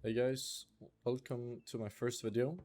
Hey guys, welcome to my first video.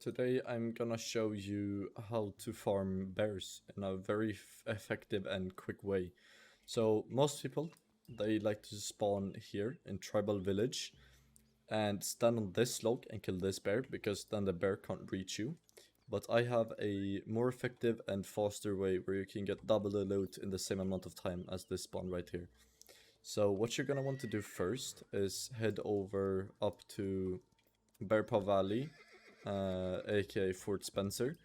Today I'm gonna show you how to farm bears in a very effective and quick way. So most people, they like to spawn here in tribal village and stand on this log and kill this bear because then the bear can't reach you. But I have a more effective and faster way where you can get double the loot in the same amount of time as this spawn right here. So what you're gonna want to do first is head over up to Bear Paw Valley, aka Fort Spencer,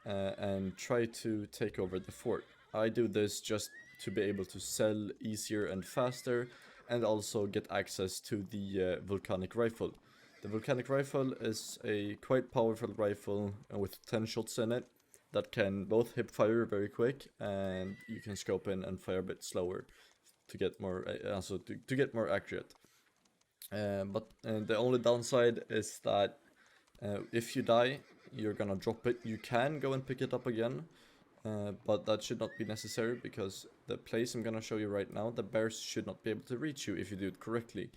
and try to take over the fort. I do this just to be able to sell easier and faster, and also get access to the volcanic rifle. The volcanic rifle is a quite powerful rifle with 10 shots in it that can both hip fire very quick, and you can scope in and fire a bit slower to get more, to get more accurate. But the only downside is that if you die, you're gonna drop it. You can go and pick it up again, but that should not be necessary because the place I'm gonna show you right now, the bears should not be able to reach you if you do it correctly.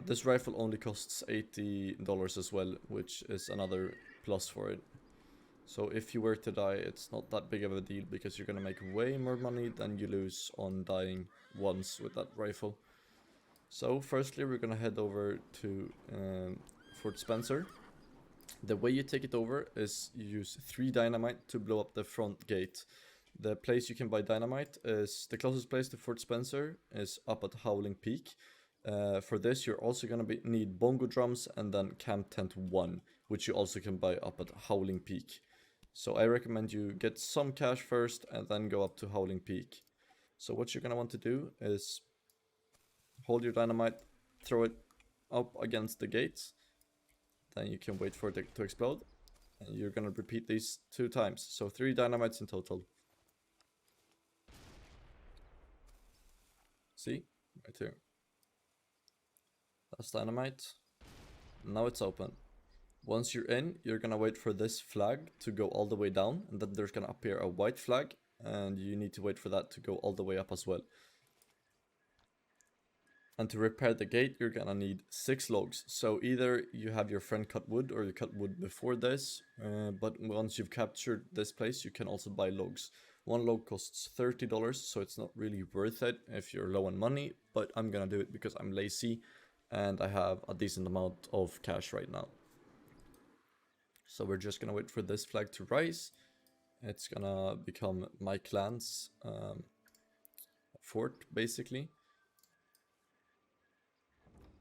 This rifle only costs $80 as well, which is another plus for it. So if you were to die, it's not that big of a deal because you're gonna make way more money than you lose on dying once with that rifle. So firstly, we're gonna head over to Fort Spencer. The way you take it over is you use 3 dynamite to blow up the front gate. The place you can buy dynamite is, the closest place to Fort Spencer is up at Howling Peak. For this, you're also gonna need bongo drums and then camp tent 1, which you also can buy up at Howling Peak. So I recommend you get some cash first and then go up to Howling Peak. So what you're gonna want to do is hold your dynamite, throw it up against the gates, then you can wait for it to explode, and you're gonna repeat these 2 times, so 3 dynamites in total. See? Right here. That's dynamite. Now it's open. Once you're in, you're gonna wait for this flag to go all the way down, and then there's gonna appear a white flag, and you need to wait for that to go all the way up as well. And to repair the gate, you're gonna need 6 logs. So either you have your friend cut wood or you cut wood before this, but once you've captured this place, you can also buy logs. 1 log costs $30, so it's not really worth it if you're low on money, but I'm gonna do it because I'm lazy and I have a decent amount of cash right now. So we're just gonna wait for this flag to rise. It's gonna become my clan's fort, basically.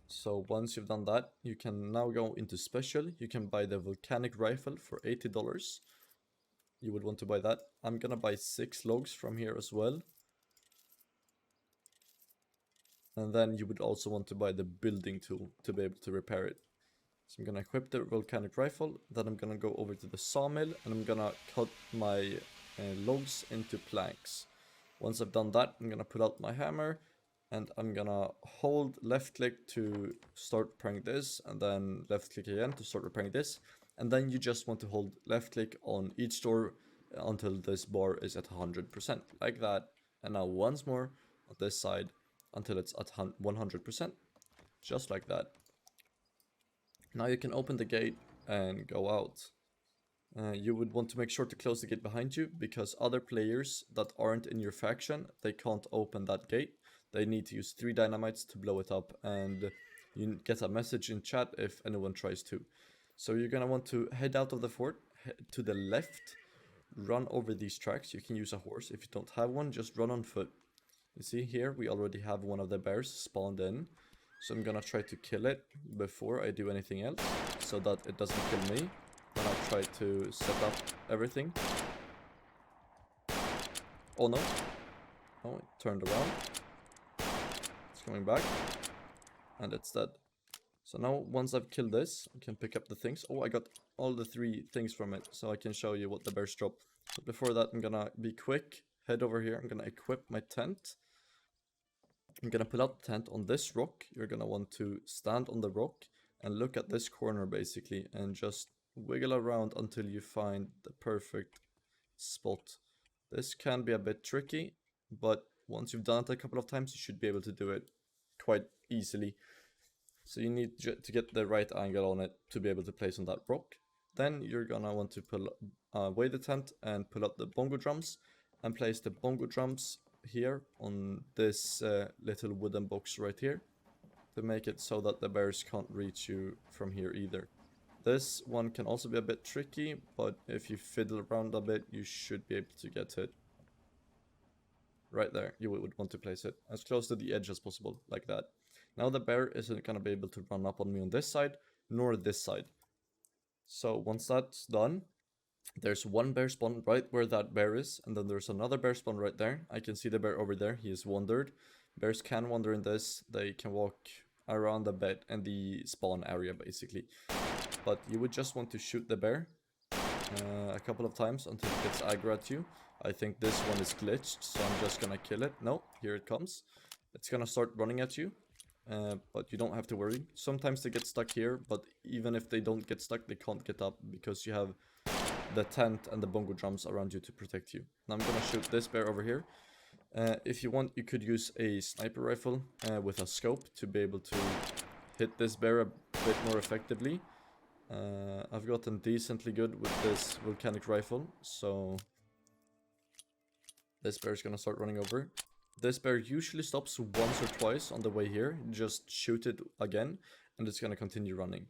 So once you've done that, you can now go into special. You can buy the volcanic rifle for $80. You would want to buy that. I'm gonna buy 6 logs from here as well. And then you would also want to buy the building tool to be able to repair it. So I'm gonna equip the volcanic rifle, then I'm gonna go over to the sawmill and I'm gonna cut my logs into planks. Once I've done that, I'm gonna pull out my hammer and I'm gonna hold left click to start repairing this, and then left click again to start repairing this, and then you just want to hold left click on each door until this bar is at 100%, like that. And now once more on this side until it's at 100%, just like that. Now you can open the gate and go out. You would want to make sure to close the gate behind you because other players that aren't in your faction, they can't open that gate. They need to use 3 dynamites to blow it up, and you get a message in chat if anyone tries to. So you're gonna want to head out of the fort, to the left, run over these tracks. You can use a horse. If you don't have one, just run on foot. You see here, we already have one of the bears spawned in. So I'm gonna try to kill it before I do anything else, so that it doesn't kill me when I try to set up everything. Oh no. Oh, it turned around. It's coming back. And it's dead. So now, once I've killed this, I can pick up the things. Oh, I got all the 3 things from it, so I can show you what the bears drop. But before that, I'm gonna be quick. Head over here. I'm gonna equip my tent. I'm gonna pull out the tent on this rock. You're gonna want to stand on the rock and look at this corner, basically, and just wiggle around until you find the perfect spot. This can be a bit tricky, but once you've done it a couple of times, you should be able to do it quite easily. So you need to get the right angle on it to be able to place on that rock. Then you're gonna want to pull away the tent and pull up the bongo drums and place the bongo drums here on this little wooden box right here to make it so that the bears can't reach you from here either. This one can also be a bit tricky, but if you fiddle around a bit, you should be able to get it. Right there, you would want to place it as close to the edge as possible, like that. Now the bear isn't going to be able to run up on me on this side, nor this side. So once that's done, there's one bear spawn right where that bear is, and then there's another bear spawn right there. I can see the bear over there, he is wandered. Bears can wander in this, they can walk around a bit in the spawn area basically. But you would just want to shoot the bear a couple of times until it gets aggro at you. I think this one is glitched, so I'm just gonna kill it. No, here it comes. It's gonna start running at you, but you don't have to worry. Sometimes they get stuck here, but even if they don't get stuck, they can't get up because you have the tent and the bongo drums around you to protect you. Now I'm gonna shoot this bear over here. If you want, you could use a sniper rifle with a scope to be able to hit this bear a bit more effectively. I've gotten decently good with this volcanic rifle, so this bear is gonna start running over. This bear usually stops once or twice on the way here. Just shoot it again, and it's gonna continue running.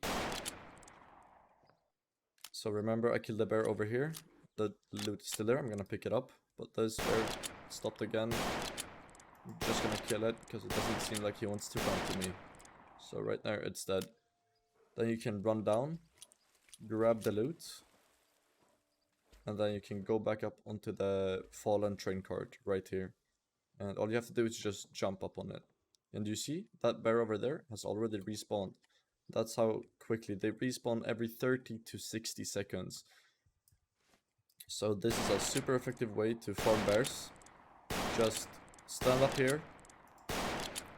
So remember, I killed the bear over here. The loot is still there, I'm gonna pick it up. But this bear stopped again. I'm just gonna kill it, because it doesn't seem like he wants to run to me. So right there, it's dead. Then you can run down, grab the loot, and then you can go back up onto the fallen train cart right here. And all you have to do is just jump up on it. And you see, that bear over there has already respawned. That's how quickly they respawn, every 30 to 60 seconds. So this is a super effective way to farm bears. Just stand up here,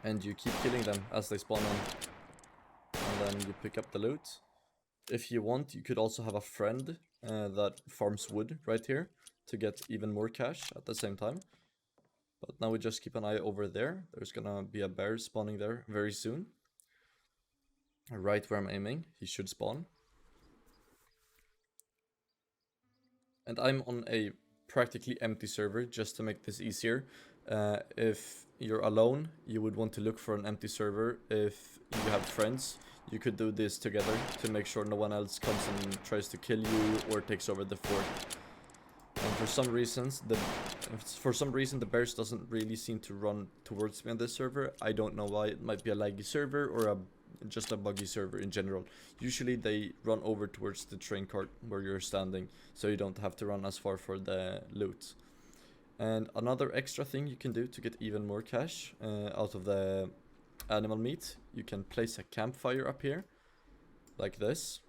and you keep killing them as they spawn in. And then you pick up the loot. If you want, you could also have a friend that farms wood right here to get even more cash at the same time. But now we just keep an eye over there. There's gonna be a bear spawning there very soon. Right where I'm aiming, he should spawn. And I'm on a practically empty server just to make this easier. If you're alone, you would want to look for an empty server. If you have friends, you could do this together to make sure no one else comes and tries to kill you or takes over the fort. And for some reason the bears doesn't really seem to run towards me on this server. I don't know why. It might be a laggy server or just a buggy server in general. Usually they run over towards the train cart where you're standing, so you don't have to run as far for the loot. And another extra thing you can do to get even more cash out of the animal meat, you can place a campfire up here, like this.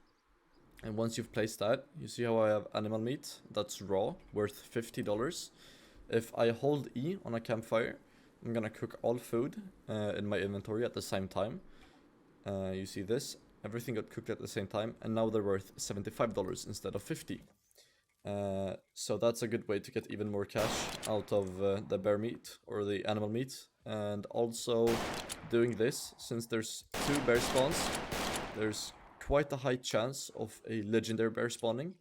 And once you've placed that, you see how I have animal meat that's raw, worth $50. If I hold E on a campfire, I'm gonna cook all food in my inventory at the same time. You see this, everything got cooked at the same time, and now they're worth $75 instead of $50. So that's a good way to get even more cash out of the bear meat or the animal meat. And also doing this, since there's 2 bear spawns, there's quite a high chance of a legendary bear spawning.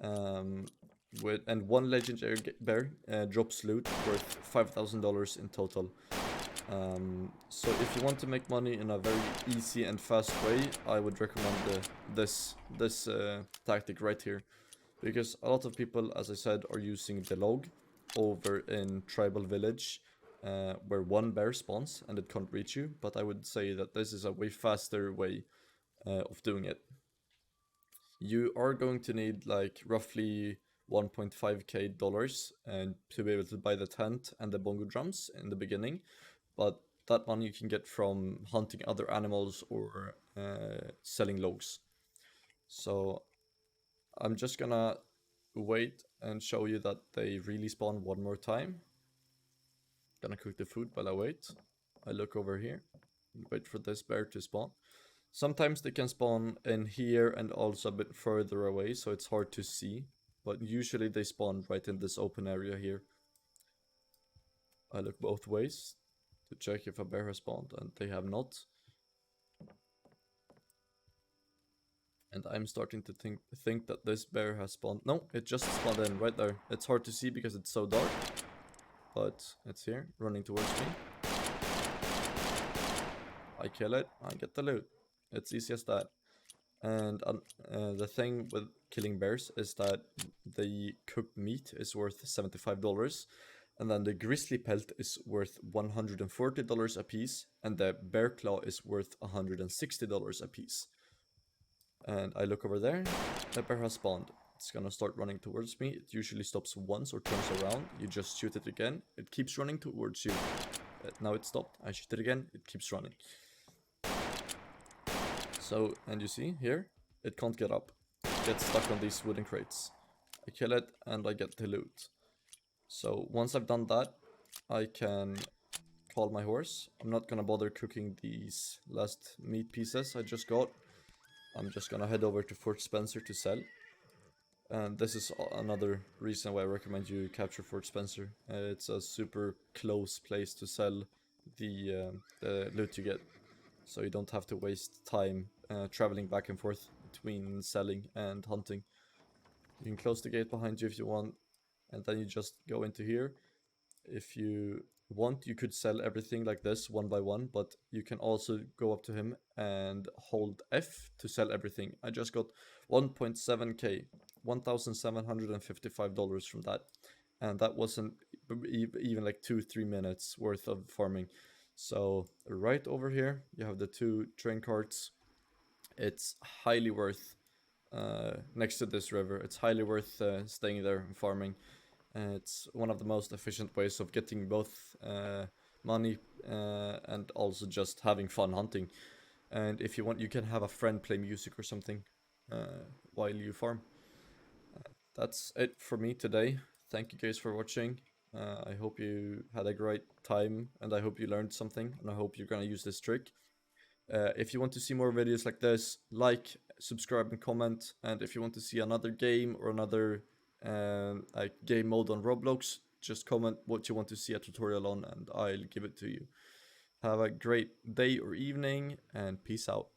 And one legendary bear drops loot worth $5,000 in total. So if you want to make money in a very easy and fast way, I would recommend this tactic right here. Because a lot of people, as I said, are using the log over in Tribal Village, where 1 bear spawns and it can't reach you. But I would say that this is a way faster way of doing it. You are going to need like roughly $1.5k and to be able to buy the tent and the bongo drums in the beginning, but that money you can get from hunting other animals or selling logs. So I'm just gonna wait and show you that they really spawn one more time. Gonna cook the food while I wait. I look over here, wait for this bear to spawn. Sometimes they can spawn in here and also a bit further away, so it's hard to see. But usually they spawn right in this open area here. I look both ways to check if a bear has spawned, and they have not. And I'm starting to think that this bear has spawned. No, it just spawned in right there. It's hard to see because it's so dark, but it's here, running towards me. I kill it, I get the loot. It's easy as that. And the thing with killing bears is that the cooked meat is worth $75, and then the grizzly pelt is worth $140 a piece, and the bear claw is worth $160 a piece. And I look over there, the bear has spawned. It's gonna start running towards me. It usually stops once or turns around. You just shoot it again. It keeps running towards you. Now it stopped. I shoot it again. It keeps running. So, and you see here, it can't get up. It gets stuck on these wooden crates. I kill it and I get the loot. So once I've done that, I can call my horse. I'm not gonna bother cooking these last meat pieces I just got. I'm just gonna head over to Fort Spencer to sell. And this is another reason why I recommend you capture Fort Spencer. It's a super close place to sell the loot you get. So you don't have to waste time traveling back and forth between selling and hunting. You can close the gate behind you if you want, and then you just go into here. If you want, you could sell everything like this one by one, but you can also go up to him and hold F to sell everything. I just got 1.7k, $1,755 from that, and that wasn't even like 2-3 minutes worth of farming. So right over here you have the 2 train carts. It's highly worth next to this river. It's highly worth staying there and farming. It's one of the most efficient ways of getting both money and also just having fun hunting. And if you want, you can have a friend play music or something while you farm. That's it for me today. Thank you guys for watching. I hope you had a great time, and I hope you learned something, and I hope you're gonna use this trick. If you want to see more videos like this, like, subscribe, and comment. And if you want to see another game or another like game mode on Roblox, just comment what you want to see a tutorial on, and I'll give it to you. Have a great day or evening, and peace out.